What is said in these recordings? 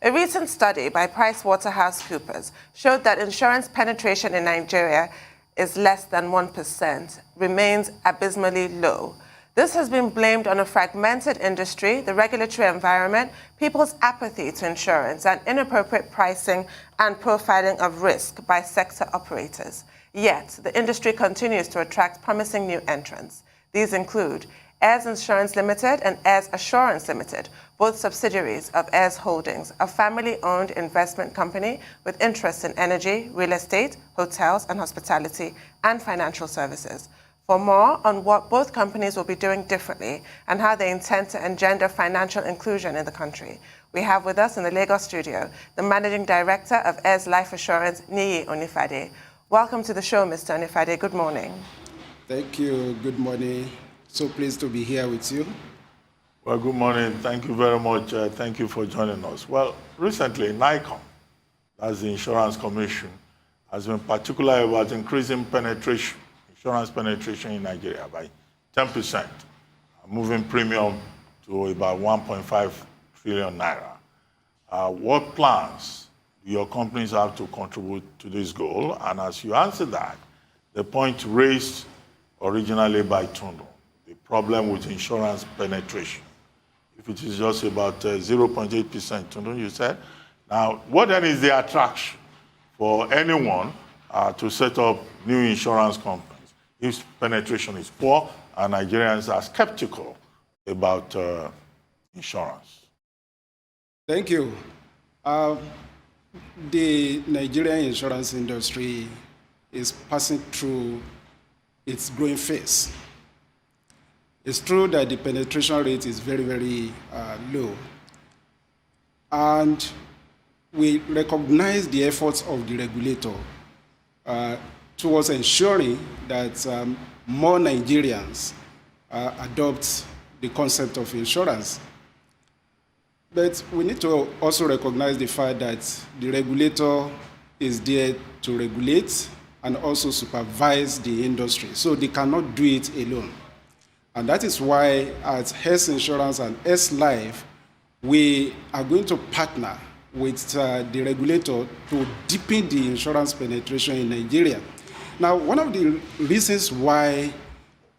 A recent study by PricewaterhouseCoopers showed that insurance penetration in Nigeria is less than 1%, remains abysmally low. This has been blamed on a fragmented industry, the regulatory environment, people's apathy to insurance, and inappropriate pricing and profiling of risk by sector operators. Yet, the industry continues to attract promising new entrants. These include Heirs Insurance Limited and Heirs Assurance Limited, both subsidiaries of Heirs Holdings, a family-owned investment company with interests in energy, real estate, hotels and hospitality, and financial services. For more on what both companies will be doing differently and how they intend to engender financial inclusion in the country, we have with us in the Lagos studio the Managing Director of Heirs Life Assurance, Niyi Onifade. Welcome to the show, Mr. Onifade. Good morning. Thank you. Good morning. So pleased to be here with you. Well, good morning. Thank you very much. Thank you for joining us. Well, recently, NICOM, that's the Insurance Commission, has been particular about increasing penetration, insurance penetration in Nigeria by 10%, moving premium to about 1.5 trillion naira. What plans do your companies have to contribute to this goal? And as you answer that, the point raised originally by Tundu, the problem with insurance penetration. If it is just about 0.8%, Tundu, you said. Now, what then is the attraction for anyone to set up new insurance companies if penetration is poor and Nigerians are skeptical about insurance? Thank you. The Nigerian insurance industry is passing through its growing phase. It's true that the penetration rate is very, very low. And we recognize the efforts of the regulator towards ensuring that more Nigerians adopt the concept of insurance. But we need to also recognize the fact that the regulator is there to regulate and also supervise the industry. So they cannot do it alone. And that is why at Heirs Insurance and Heirs Life, we are going to partner with the regulator to deepen the insurance penetration in Nigeria. Now, one of the reasons why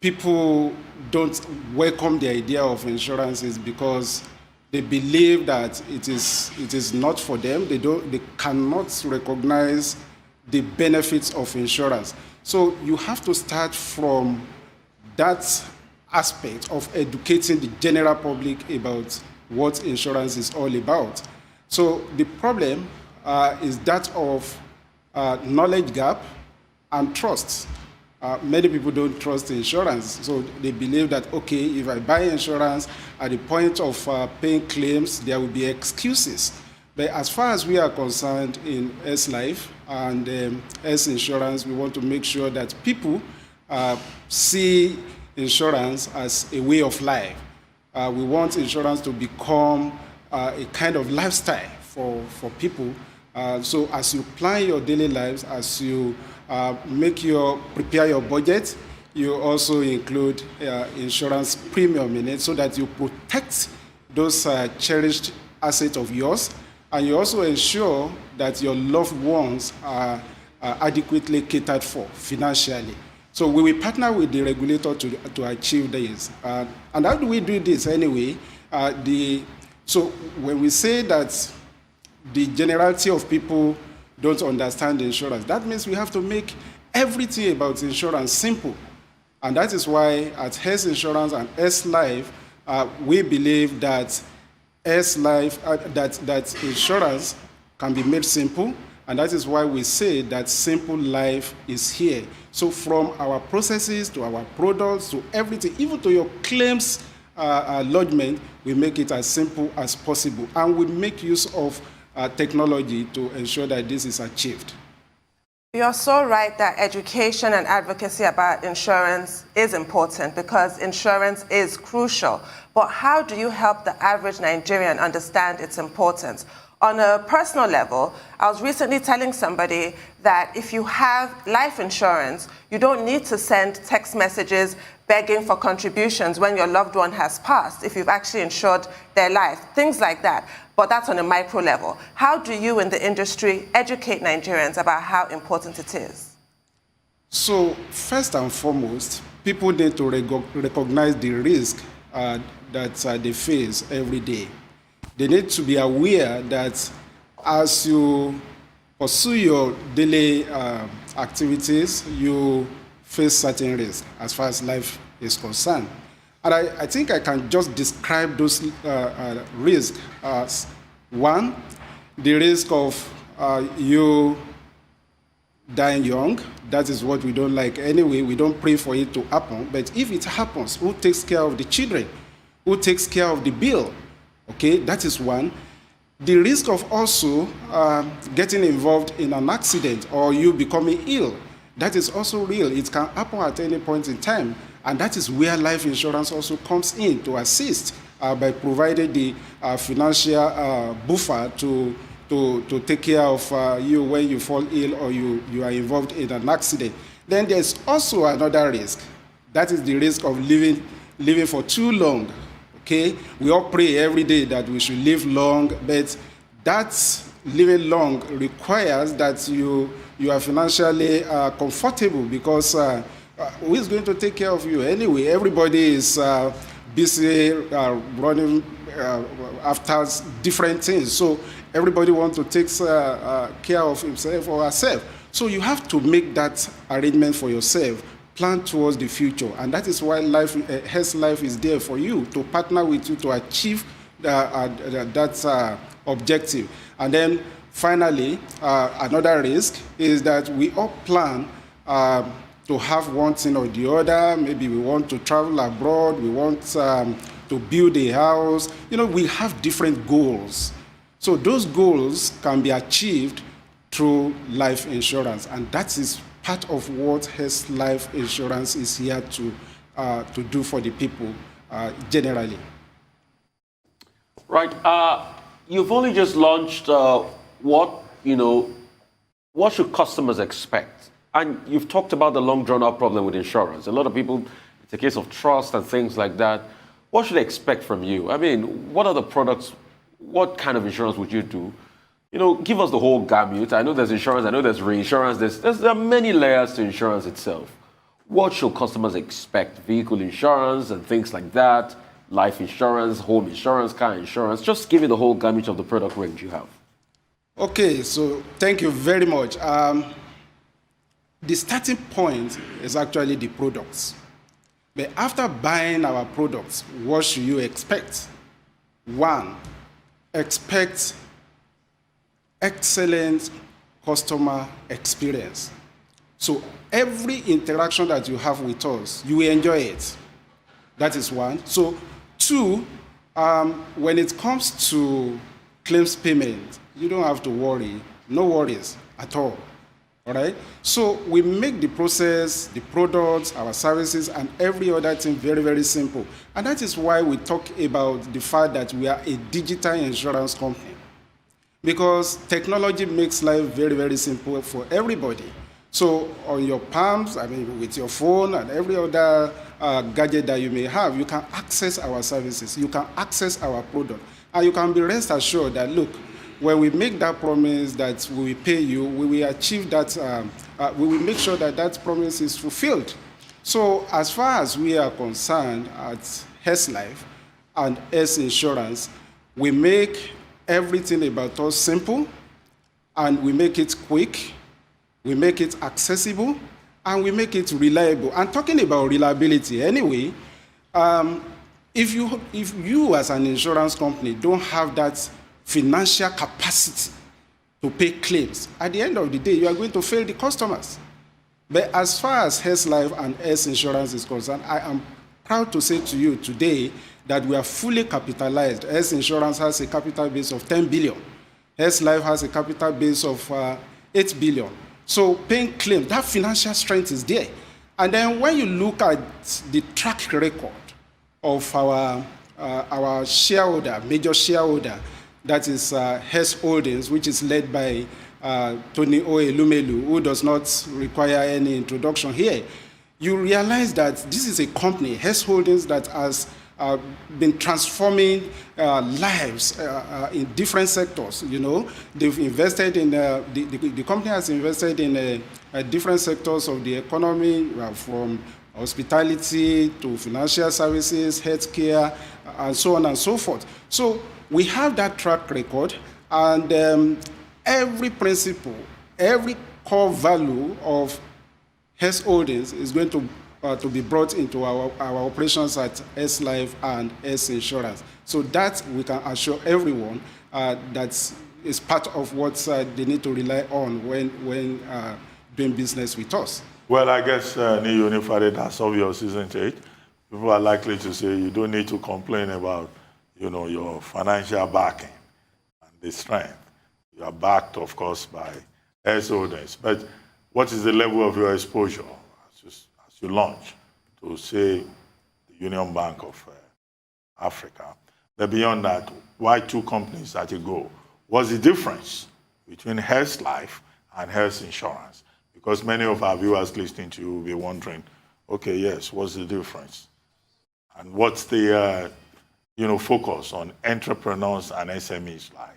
people don't welcome the idea of insurance is because they believe that it is not for them. They cannot recognize the benefits of insurance. So you have to start from that aspect of educating the general public about what insurance is all about. So the problem is that of knowledge gap and trust. Many people don't trust insurance, so they believe that, okay, if I buy insurance, at the point of paying claims, there will be excuses. But as far as we are concerned in Heirs Life and Heirs Insurance, we want to make sure that people see insurance as a way of life. We want insurance to become a kind of lifestyle for people. So as you plan your daily lives, as you prepare your budget, you also include insurance premium in it so that you protect those cherished assets of yours, and you also ensure that your loved ones are adequately catered for financially. So we will partner with the regulator to achieve this. And how do we do this anyway? So when we say that the generality of people don't understand insurance, that means we have to make everything about insurance simple. And that is why at Heirs Insurance and Heirs Life, we believe that Heirs Life, that insurance can be made simple, and that is why we say that simple life is here. So from our processes to our products to everything, even to your claims lodgement, we make it as simple as possible, and we make use of technology to ensure that this is achieved. You're so right that education and advocacy about insurance is important because insurance is crucial. But how do you help the average Nigerian understand its importance? On a personal level, I was recently telling somebody that if you have life insurance, you don't need to send text messages begging for contributions when your loved one has passed, if you've actually insured their life, things like that. but that's on a micro level. How do you in the industry educate Nigerians about how important it is? So first and foremost, people need to recognize the risk that they face every day. They need to be aware that as you pursue your daily activities, you face certain risks as far as life is concerned. And I think I can just describe those risks as one, the risk of you dying young. That is what we don't like anyway. We don't pray for it to happen. But if it happens, who takes care of the children? Who takes care of the bill? Okay, that is one. The risk of also getting involved in an accident or you becoming ill, that is also real. It can happen at any point in time. And that is where life insurance also comes in to assist by providing the financial buffer to take care of you when you fall ill or you are involved in an accident. Then there's also another risk. That is the risk of living for too long. Okay? We all pray every day that we should live long, but that living long requires that you are financially comfortable, because who is going to take care of you anyway? Everybody is busy running after different things. So everybody wants to take care of himself or herself. So you have to make that arrangement for yourself, plan towards the future. And that is why Heirs Life is there for you, to partner with you to achieve that objective. And then finally, another risk is that we all plan to have one thing or the other. Maybe we want to travel abroad, we want to build a house. You know, we have different goals. So those goals can be achieved through life insurance, and that is part of what Heirs Life Insurance is here to do for the people generally. Right. You've only just launched what should customers expect? And you've talked about the long drawn-out problem with insurance. A lot of people, it's a case of trust and things like that. What should they expect from you? I mean, what are the products? What kind of insurance would you do? You know, give us the whole gamut. I know there's insurance, I know there's reinsurance. There are many layers to insurance itself. What should customers expect? Vehicle insurance and things like that, life insurance, home insurance, car insurance. Just give me the whole gamut of the product range you have. Okay, so thank you very much. The starting point is actually the products. But after buying our products, what should you expect? One, expect excellent customer experience. So every interaction that you have with us, you will enjoy it. That is one. So two, when it comes to claims payment, you don't have to worry. No worries at all. All right? So we make the process, the products, our services, and every other thing very, very simple. And that is why we talk about the fact that we are a digital insurance company. Because technology makes life very, very simple for everybody. So on your palms, I mean, with your phone and every other gadget that you may have, you can access our services, you can access our product, and you can be rest assured that, look, when we make that promise that we will pay you, we will achieve that, we will make sure that that promise is fulfilled. So as far as we are concerned at Heirs Life and Heirs Insurance, we make everything about us simple, and we make it quick, we make it accessible, and we make it reliable. And talking about reliability anyway, if you as an insurance company don't have that financial capacity to pay claims, at the end of the day, you are going to fail the customers. But as far as Heirs Life and Heirs Insurance is concerned, I am proud to say to you today that we are fully capitalized. Heirs Insurance has a capital base of 10 billion. Heirs Life has a capital base of 8 billion. So paying claims, that financial strength is there. And then when you look at the track record of our shareholder, major shareholder, that is Heirs Holdings, which is led by Tony Oelumelu, who does not require any introduction here, you realize that this is a company, Heirs Holdings, that has been transforming lives in different sectors. You know, they've invested in the company has invested in different sectors of the economy, from hospitality to financial services, healthcare, and so on and so forth. So we have that track record, and every principle, every core value of Heirs Holdings is going to be brought into our operations at Heirs Life and Heirs Insurance. So that we can assure everyone that is part of what they need to rely on when doing business with us. Well, I guess, Niyi Onifade, that's obvious, isn't it? People are likely to say you don't need to complain about, your financial backing and the strength. You are backed, of course, by Heirs Holdings. But what is the level of your exposure as you launch to, say, the Union Bank of Africa? But beyond that, why two companies at a go? What's the difference between Heirs Life and Heirs Insurance? Because many of our viewers listening to you will be wondering, okay, yes, what's the difference? And what's the focus on entrepreneurs and SMEs like?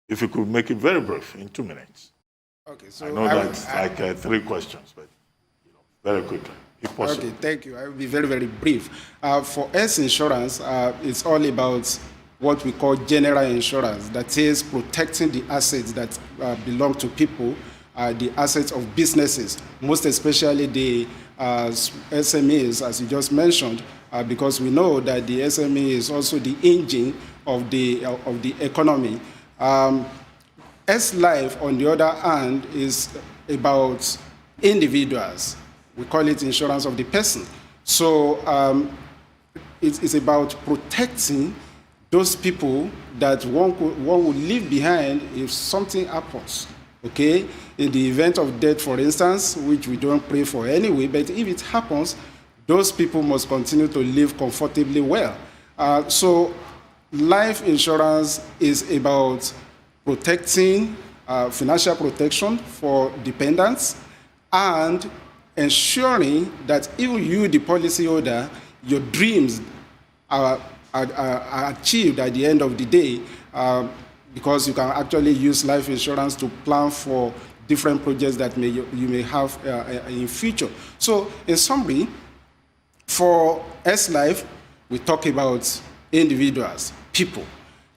If you could make it very brief, in 2 minutes. Okay, so I know that's like 3 questions, but very quickly, if possible. Okay, thank you. I will be very, very brief. For Heirs Insurance, it's all about what we call general insurance, that is protecting the assets that belong to people, the assets of businesses, most especially the SMEs, as you just mentioned, because we know that the SME is also the engine of the economy. Heirs Life, on the other hand, is about individuals. We call it insurance of the person. So it's about protecting those people that one would leave behind if something happens. Okay, in the event of death, for instance, which we don't pray for anyway, but if it happens, those people must continue to live comfortably well. So life insurance is about protecting financial protection for dependents and ensuring that even you, the policyholder, your dreams are achieved at the end of the day, because you can actually use life insurance to plan for different projects that you may have in future. So in summary, for Heirs Life, we talk about individuals, people.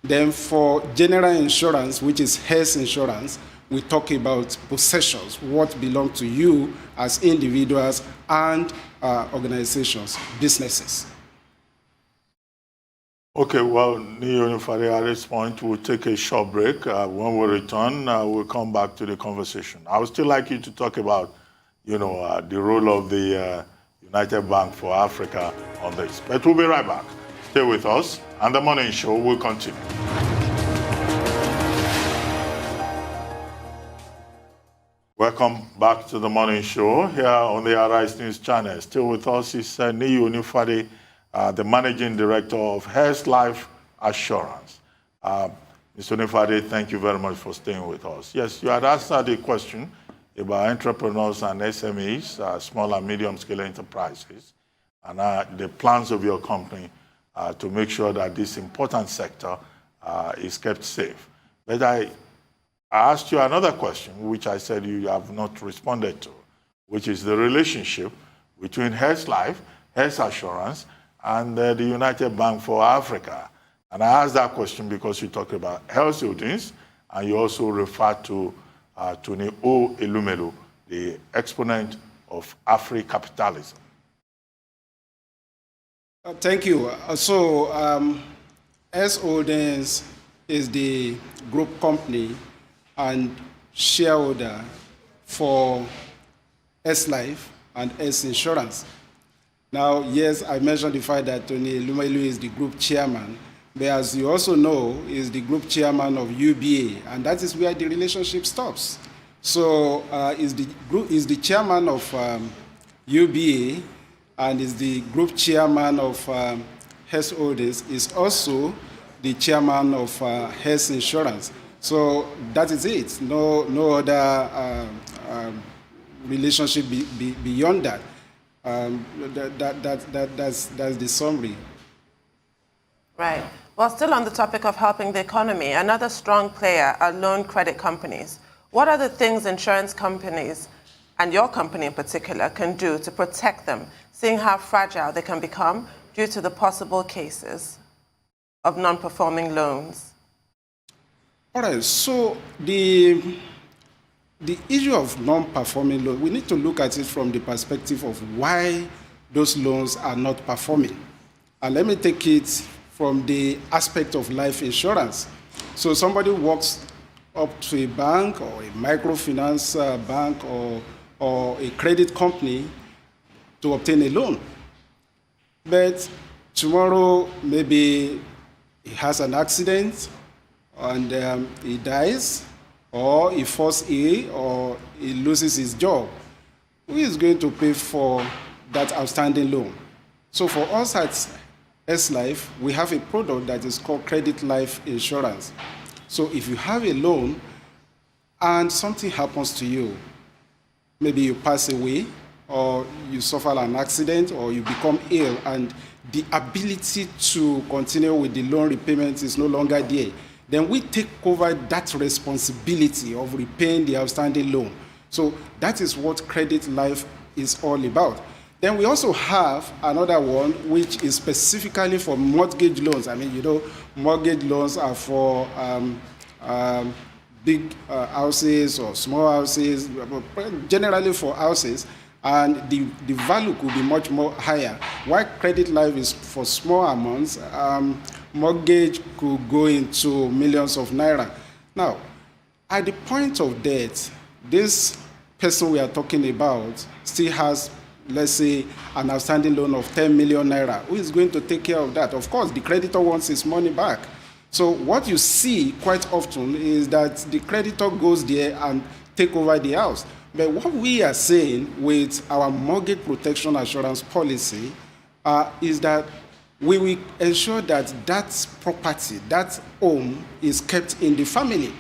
Then for general insurance, which is Heirs Insurance, we talk about possessions, what belong to you as individuals and organizations, businesses. Okay, well, Niyi Onifade, at this point, we'll take a short break. When we return, we'll come back to the conversation. I would still like you to talk about, the role of the United Bank for Africa on this. But we'll be right back. Stay with us, and the Morning Show will continue. Welcome back to the Morning Show here on the Arise News channel. Still with us is Niyi Onifade, the Managing Director of Heirs Life Assurance. Mr. Onifade, thank you very much for staying with us. Yes, you had asked the question about entrepreneurs and SMEs, small and medium-scale enterprises, and the plans of your company to make sure that this important sector is kept safe. But I asked you another question, which I said you have not responded to, which is the relationship between Heirs Life, Heirs Assurance, and the United Bank for Africa. And I asked that question because you talked about Heirs Holdings, and you also referred to Tony O. Elumelu, the exponent of Afri-capitalism. Thank you. Heirs Holdings is the group company and shareholder for Heirs Life and Heirs Insurance. Now, yes, I mentioned the fact that Tony Elumelu is the group chairman, but as you also know, is the group chairman of UBA, and that is where the relationship stops. So, is the chairman of UBA, and is the group chairman of Heirs Holdings, is also the chairman of Heirs Insurance. So that is it. No other relationship beyond that. That's the summary. Right. Well, still on the topic of helping the economy, another strong player are loan credit companies. What are the things insurance companies, and your company in particular, can do to protect them, seeing how fragile they can become due to the possible cases of non-performing loans? All right, so the issue of non-performing loans, we need to look at it from the perspective of why those loans are not performing. And let me take it from the aspect of life insurance. So somebody walks up to a bank or a microfinance bank or a credit company to obtain a loan. But tomorrow, maybe he has an accident and he dies, or he falls ill, or he loses his job. Who is going to pay for that outstanding loan? So for us at Heirs Life, we have a product that is called Credit Life Insurance. So if you have a loan and something happens to you, maybe you pass away, or you suffer an accident, or you become ill, and the ability to continue with the loan repayment is no longer there, then we take over that responsibility of repaying the outstanding loan. So that is what Credit Life is all about. Then we also have another one which is specifically for mortgage loans. I mean, you know, mortgage loans are for big houses or small houses, generally for houses, and the value could be much more higher. While Credit Life is for small amounts, mortgage could go into millions of naira. Now, at the point of death, this person we are talking about still has, let's say, an outstanding loan of 10 million naira. Who is going to take care of that? Of course, the creditor wants his money back. So what you see quite often is that the creditor goes there and take over the house. But what we are saying with our mortgage protection assurance policy is that we will ensure that that property, that home, is kept in the family.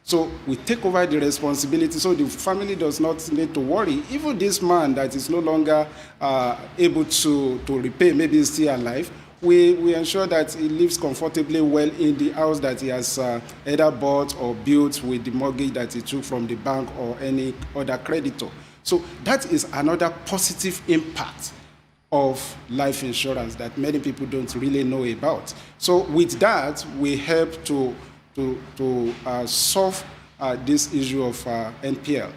So we take over the responsibility so the family does not need to worry. Even this man that is no longer able to repay, maybe he's still alive, we ensure that he lives comfortably well in the house that he has either bought or built with the mortgage that he took from the bank or any other creditor. So that is another positive impact of life insurance that many people don't really know about. So with that, we help to solve this issue of NPL.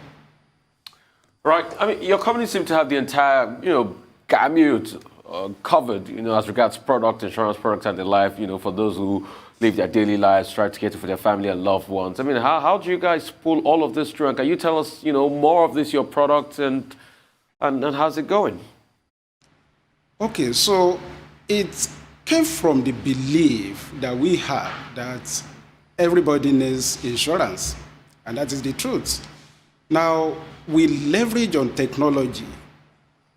Right. I mean, your company seems to have the entire, gamut covered, as regards product, insurance products and the life, for those who live their daily lives, try to cater for their family and loved ones. I mean, how do you guys pull all of this through? And can you tell us, more of this, your product, and how's it going? Okay, so it came from the belief that we have that everybody needs insurance, and that is the truth. Now, we leverage on technology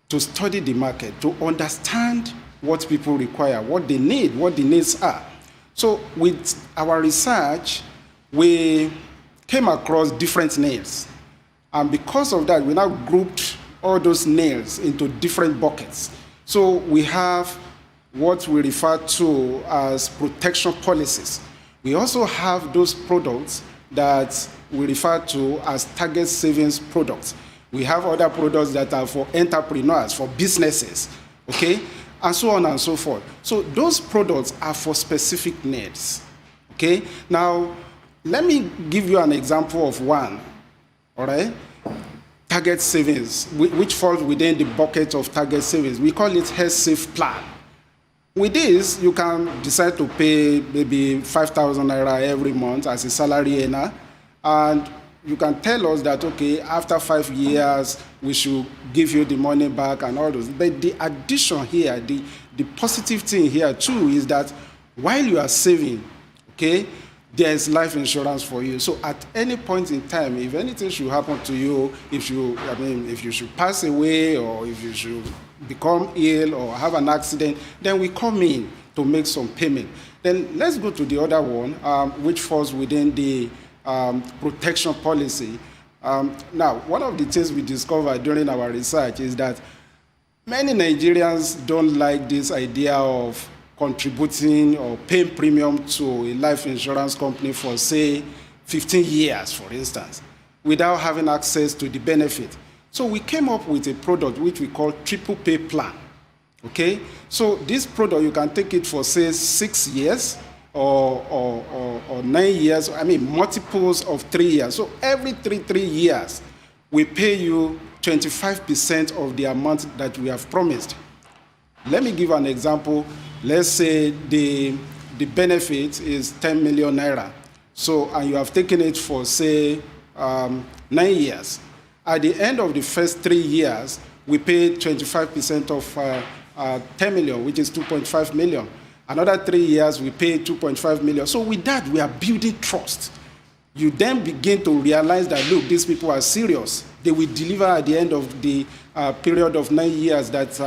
to study the market, to understand what people require, what they need, what the needs are. So with our research, we came across different needs. And because of that, we now grouped all those needs into different buckets. So we have what we refer to as protection policies. We also have those products that we refer to as target savings products. We have other products that are for entrepreneurs, for businesses, okay? And so on and so forth. So those products are for specific needs, okay? Now, let me give you an example of one, all right? Target savings, which falls within the bucket of target savings. We call it Health Safe Plan. With this, you can decide to pay maybe 5,000 naira every month as a salary earner, and you can tell us that, okay, after 5 years, we should give you the money back and all those. But the addition here, the positive thing here too, is that while you are saving, okay, there is life insurance for you. So at any point in time, if anything should happen to you, if you should pass away, or if you should become ill or have an accident, then we come in to make some payment. Then let's go to the other one, which falls within the protection policy. Now, one of the things we discovered during our research is that many Nigerians don't like this idea of contributing or paying premium to a life insurance company for, say, 15 years, for instance, without having access to the benefit. So we came up with a product which we call triple pay plan. Okay? So this product, you can take it for, say, 6 years or 9 years, I mean, multiples of 3 years. So every three years, we pay you 25% of the amount that we have promised. Let me give an example. Let's say the benefit is 10 million naira. So, and you have taken it for, say, 9 years. At the end of the first 3 years, we pay 25% of 10 million, which is 2.5 million. Another 3 years, we pay 2.5 million. So with that, we are building trust. You then begin to realize that, look, these people are serious. They will deliver at the end of the period of 9 years that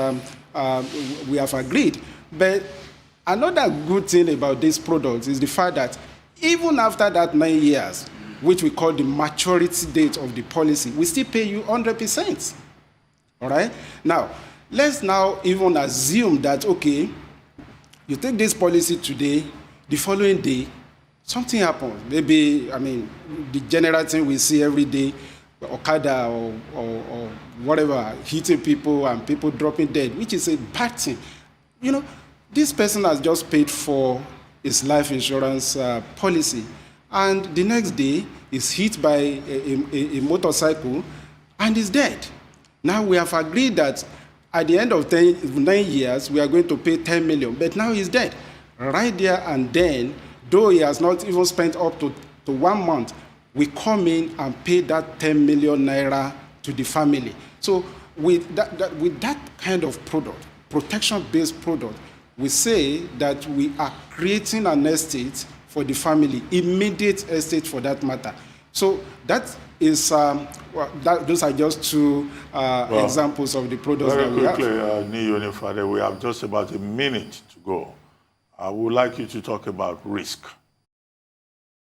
we have agreed. But another good thing about this product is the fact that even after that 9 years, which we call the maturity date of the policy, we still pay you 100%. All right? Now, let's now even assume that, okay, you take this policy today, the following day, something happens. Maybe, I mean, the general thing we see every day, Okada or whatever, hitting people and people dropping dead, which is a bad thing. You know, this person has just paid for his life insurance policy, and the next day is hit by a motorcycle and is dead. Now we have agreed that at the end of 9 years, we are going to pay 10 million, but now he's dead. Right there and then, though he has not even spent up to 1 month, we come in and pay that 10 million naira to the family. So with that kind of product, protection-based product, we say that we are creating an estate for the family, immediate estate for that matter. So that is, those are just two examples of the products that we have. Very quickly, Niyi Onifade, we have just about a minute to go. I would like you to talk about risk.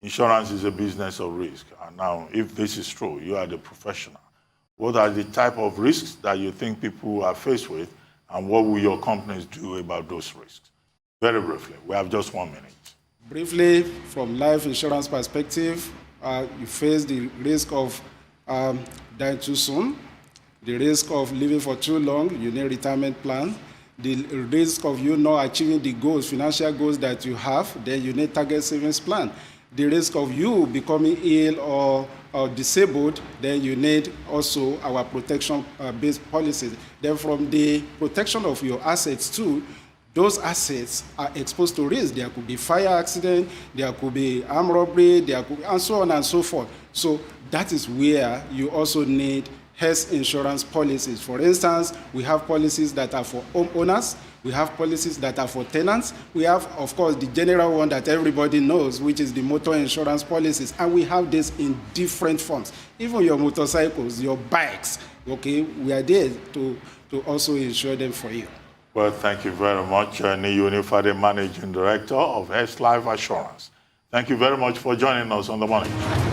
Insurance is a business of risk. And now, if this is true, you are the professional. What are the type of risks that you think people are faced with, and what will your companies do about those risks? Very briefly, we have just 1 minute. Briefly, from life insurance perspective, you face the risk of dying too soon, the risk of living for too long, you need retirement plan, the risk of you not achieving the goals, financial goals that you have, then you need target savings plan. The risk of you becoming ill or disabled, then you need also our protection-based policies. Then from the protection of your assets too, those assets are exposed to risk. There could be fire accident, there could be armed robbery, there could be, and so on and so forth. So that is where you also need health insurance policies. For instance, we have policies that are for homeowners, we have policies that are for tenants, we have, of course, the general one that everybody knows, which is the motor insurance policies, and we have this in different forms. Even your motorcycles, your bikes, okay, we are there to also insure them for you. Well, thank you very much, Niyi Onifade, Managing Director of Heirs Life Assurance. Thank you very much for joining us on The Morning.